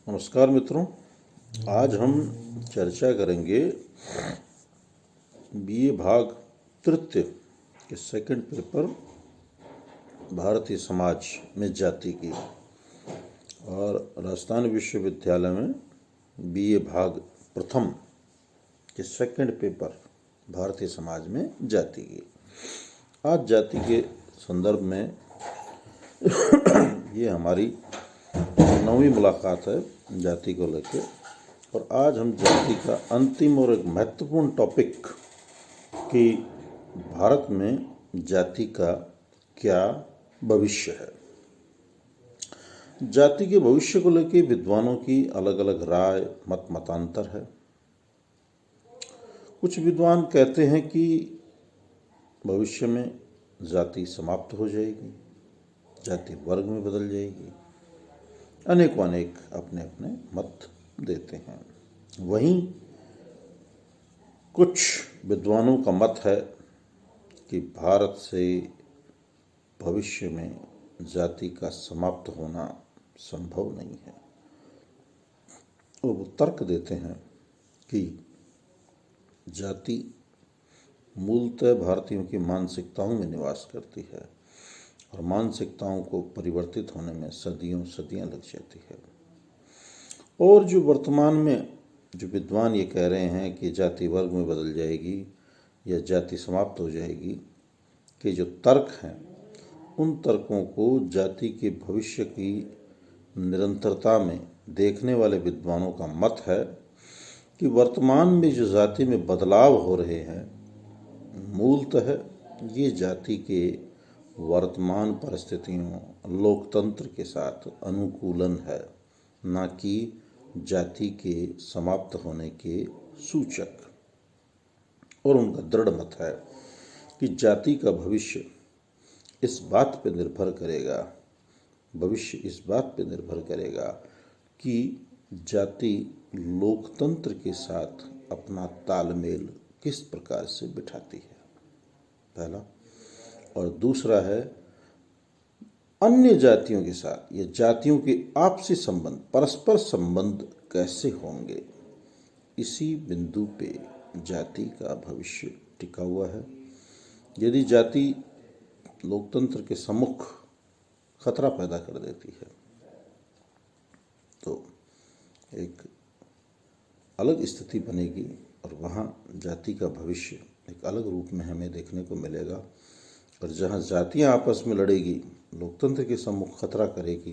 नमस्कार मित्रों, आज हम चर्चा करेंगे बीए भाग तृतीय के सेकंड पेपर भारतीय समाज में जाति की और राजस्थान विश्वविद्यालय में बीए भाग प्रथम के सेकंड पेपर भारतीय समाज में जाति की। आज जाति के संदर्भ में ये हमारी 9वीं मुलाकात है जाति को लेकर, और आज हम जाति का अंतिम और एक महत्वपूर्ण टॉपिक कि भारत में जाति का क्या भविष्य है। जाति के भविष्य को लेकर विद्वानों की अलग अलग राय मतांतर है। कुछ विद्वान कहते हैं कि भविष्य में जाति समाप्त हो जाएगी, जाति वर्ग में बदल जाएगी। अनेकों अपने अपने मत देते हैं। वहीं कुछ विद्वानों का मत है कि भारत से भविष्य में जाति का समाप्त होना संभव नहीं है, और वो तर्क देते हैं कि जाति मूलतः भारतीयों की मानसिकताओं में निवास करती है और मानसिकताओं को परिवर्तित होने में सदियां लग जाती है। और जो वर्तमान में जो विद्वान ये कह रहे हैं कि जाति वर्ग में बदल जाएगी या जाति समाप्त हो जाएगी, कि जो तर्क हैं उन तर्कों को जाति के भविष्य की निरंतरता में देखने वाले विद्वानों का मत है कि वर्तमान में जो जाति में बदलाव हो रहे हैं मूलतः ये जाति के वर्तमान परिस्थितियों लोकतंत्र के साथ अनुकूलन है, न कि जाति के समाप्त होने के सूचक। और उनका दृढ़ मत है कि जाति का भविष्य इस बात पर निर्भर करेगा कि जाति लोकतंत्र के साथ अपना तालमेल किस प्रकार से बिठाती है, पहला। और दूसरा है अन्य जातियों के साथ या जातियों के आपसी संबंध, परस्पर संबंध कैसे होंगे। इसी बिंदु पे जाति का भविष्य टिका हुआ है। यदि जाति लोकतंत्र के सम्मुख खतरा पैदा कर देती है तो एक अलग स्थिति बनेगी और वहाँ जाति का भविष्य एक अलग रूप में हमें देखने को मिलेगा। और जहाँ जातियाँ आपस में लड़ेगी, लोकतंत्र के सम्मुख खतरा करेगी,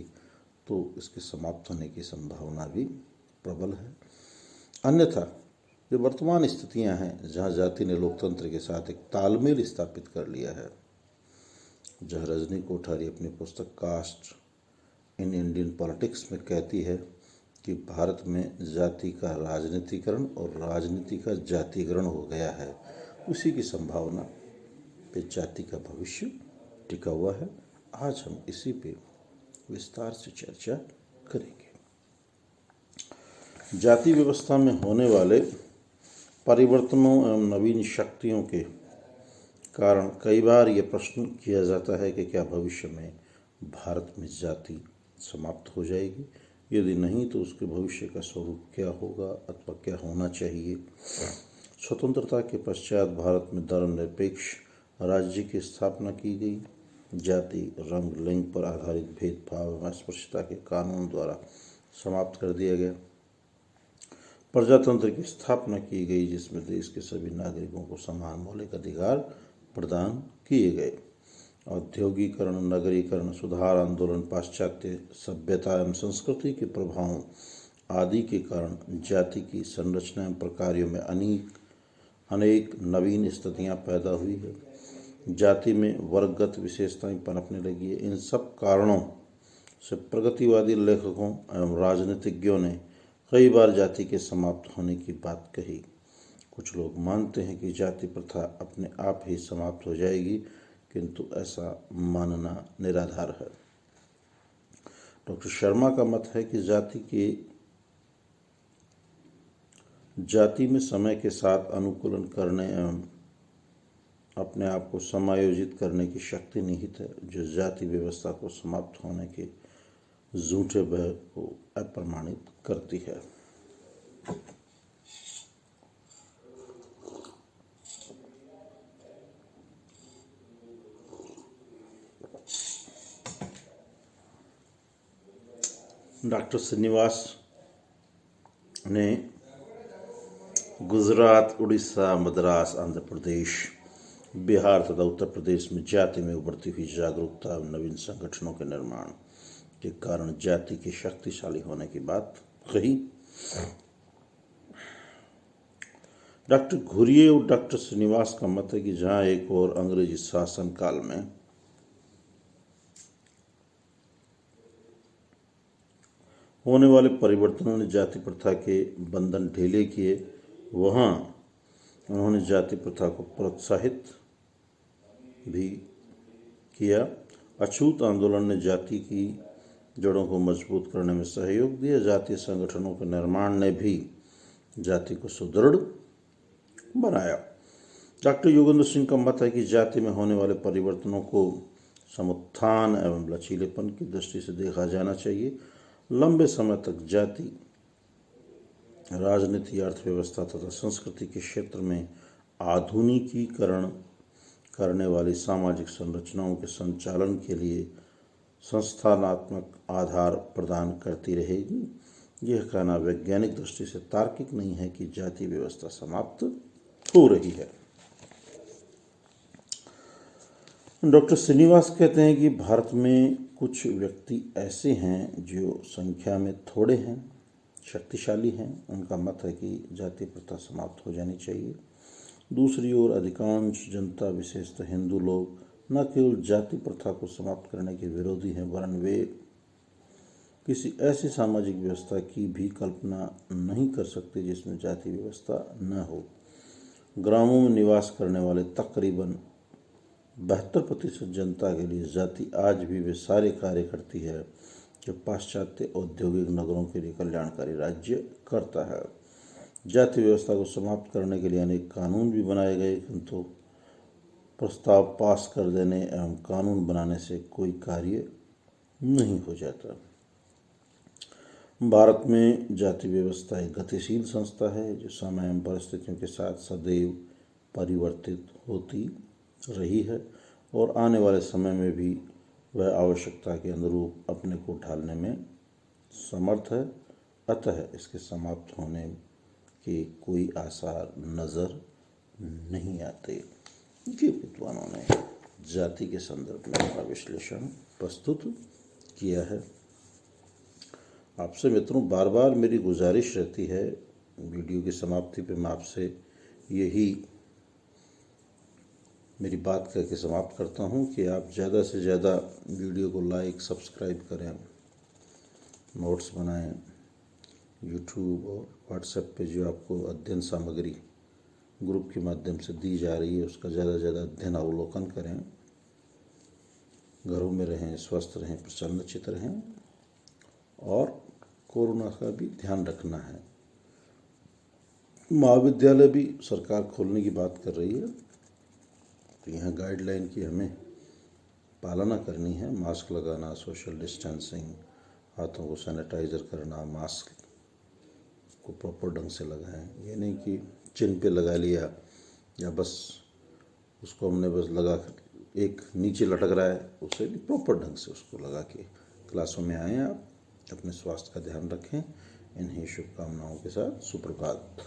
तो इसके समाप्त होने की संभावना भी प्रबल है। अन्यथा जो वर्तमान स्थितियाँ हैं जहाँ जाति ने लोकतंत्र के साथ एक तालमेल स्थापित कर लिया है, जहाँ रजनी कोठारी अपनी पुस्तक कास्ट इन इंडियन पॉलिटिक्स में कहती है कि भारत में जाति का राजनीतिकरण और राजनीति का जातिकरण हो गया है, उसी की संभावना पे जाति का भविष्य टिका हुआ है। आज हम इसी पे विस्तार से चर्चा करेंगे। जाति व्यवस्था में होने वाले परिवर्तनों एवं नवीन शक्तियों के कारण कई बार ये प्रश्न किया जाता है कि क्या भविष्य में भारत में जाति समाप्त हो जाएगी, यदि नहीं तो उसके भविष्य का स्वरूप क्या होगा अथवा क्या होना चाहिए। स्वतंत्रता के पश्चात भारत में धर्मनिरपेक्ष राज्य की स्थापना की गई। जाति रंग लिंग पर आधारित भेदभाव एवं अस्पृश्यता के कानून द्वारा समाप्त कर दिया गया। प्रजातंत्र की स्थापना की गई जिसमें देश के सभी नागरिकों को समान मौलिक अधिकार प्रदान किए गए। औद्योगिकरण, नगरीकरण, सुधार आंदोलन, पाश्चात्य सभ्यता एवं संस्कृति के प्रभावों आदि के कारण जाति की संरचना एवं प्रकारों में अनेक नवीन स्थितियाँ पैदा हुई है। जाति में वर्गगत विशेषताएं पनपने लगी है। इन सब कारणों से प्रगतिवादी लेखकों एवं राजनीतिज्ञों ने कई बार जाति के समाप्त होने की बात कही। कुछ लोग मानते हैं कि जाति प्रथा अपने आप ही समाप्त हो जाएगी, किंतु ऐसा मानना निराधार है। डॉक्टर शर्मा का मत है कि जाति में समय के साथ अनुकूलन करने एवं अपने आप को समायोजित करने की शक्ति निहित है, जो जाति व्यवस्था को समाप्त होने के झूठे भय को अप्रमाणित करती है। डॉक्टर श्रीनिवास ने गुजरात, उड़ीसा, मद्रास, आंध्र प्रदेश, बिहार तथा उत्तर प्रदेश में जाति में उभरती हुई जागरूकता और नवीन संगठनों के निर्माण के कारण जाति के शक्तिशाली होने की बात कही। डॉक्टर घुरिये और डॉक्टर श्रीनिवास का मत है कि जहां एक और अंग्रेजी शासन काल में होने वाले परिवर्तनों ने जाति प्रथा के बंधन ढीले किए, वहाँ उन्होंने जाति प्रथा को प्रोत्साहित भी किया। अछूत आंदोलन ने जाति की जड़ों को मजबूत करने में सहयोग दिया। जातीय संगठनों के निर्माण ने भी जाति को सुदृढ़ बनाया। डॉक्टर योगेंद्र सिंह का मत है कि जाति में होने वाले परिवर्तनों को समुत्थान एवं लचीलेपन की दृष्टि से देखा जाना चाहिए। लंबे समय तक जाति राजनीति, अर्थव्यवस्था तथा संस्कृति के क्षेत्र में आधुनिकीकरण करने वाली सामाजिक संरचनाओं के संचालन के लिए संस्थानात्मक आधार प्रदान करती रहेगी। यह कहना वैज्ञानिक दृष्टि से तार्किक नहीं है कि जाति व्यवस्था समाप्त हो रही है। डॉक्टर श्रीनिवास कहते हैं कि भारत में कुछ व्यक्ति ऐसे हैं जो संख्या में थोड़े हैं, शक्तिशाली हैं। उनका मत है कि जाति प्रथा समाप्त हो जानी चाहिए। दूसरी ओर अधिकांश जनता, विशेषतः हिंदू लोग, न केवल जाति प्रथा को समाप्त करने के विरोधी हैं, वरन वे किसी ऐसी सामाजिक व्यवस्था की भी कल्पना नहीं कर सकते जिसमें जाति व्यवस्था न हो। ग्रामों में निवास करने वाले तकरीबन 72% जनता के लिए जाति आज भी वे सारे कार्य करती है जो पाश्चात्य औद्योगिक नगरों के लिए कल्याणकारी राज्य करता है। जाति व्यवस्था को समाप्त करने के लिए अनेक कानून भी बनाए गए, किंतु प्रस्ताव पास कर देने एवं कानून बनाने से कोई कार्य नहीं हो जाता। भारत में जाति व्यवस्था एक गतिशील संस्था है जो समय एवं परिस्थितियों के साथ सदैव परिवर्तित होती रही है और आने वाले समय में भी वह आवश्यकता के अनुरूप अपने को ढालने में समर्थ है। अतः इसके समाप्त होने के कोई आसार नज़र नहीं आते। ये विद्वानों ने जाति के संदर्भ में अपना विश्लेषण प्रस्तुत किया है। आपसे मित्रों, बार बार मेरी गुजारिश रहती है, वीडियो की समाप्ति पे मैं आपसे यही मेरी बात करके समाप्त करता हूँ कि आप ज़्यादा से ज़्यादा वीडियो को लाइक, सब्सक्राइब करें, नोट्स बनाएं। यूट्यूब और व्हाट्सएप पे जो आपको अध्ययन सामग्री ग्रुप के माध्यम से दी जा रही है उसका ज़्यादा से ज़्यादा अध्ययन अवलोकन करें। घरों में रहें, स्वस्थ रहें, प्रसन्नचित्त रहें और कोरोना का भी ध्यान रखना है। महाविद्यालय भी सरकार खोलने की बात कर रही है, तो यहाँ गाइडलाइन की हमें पालना करनी है। मास्क लगाना, सोशल डिस्टेंसिंग, हाथों को सैनिटाइज़र करना, मास्क को प्रॉपर ढंग से लगाएं। ये नहीं कि चिन पे लगा लिया या बस उसको हमने बस लगा कर एक नीचे लटक रहा है, उसे भी प्रॉपर ढंग से उसको लगा के क्लासों में आएँ। आप अपने स्वास्थ्य का ध्यान रखें। इन्हीं शुभकामनाओं के साथ सुप्रभात।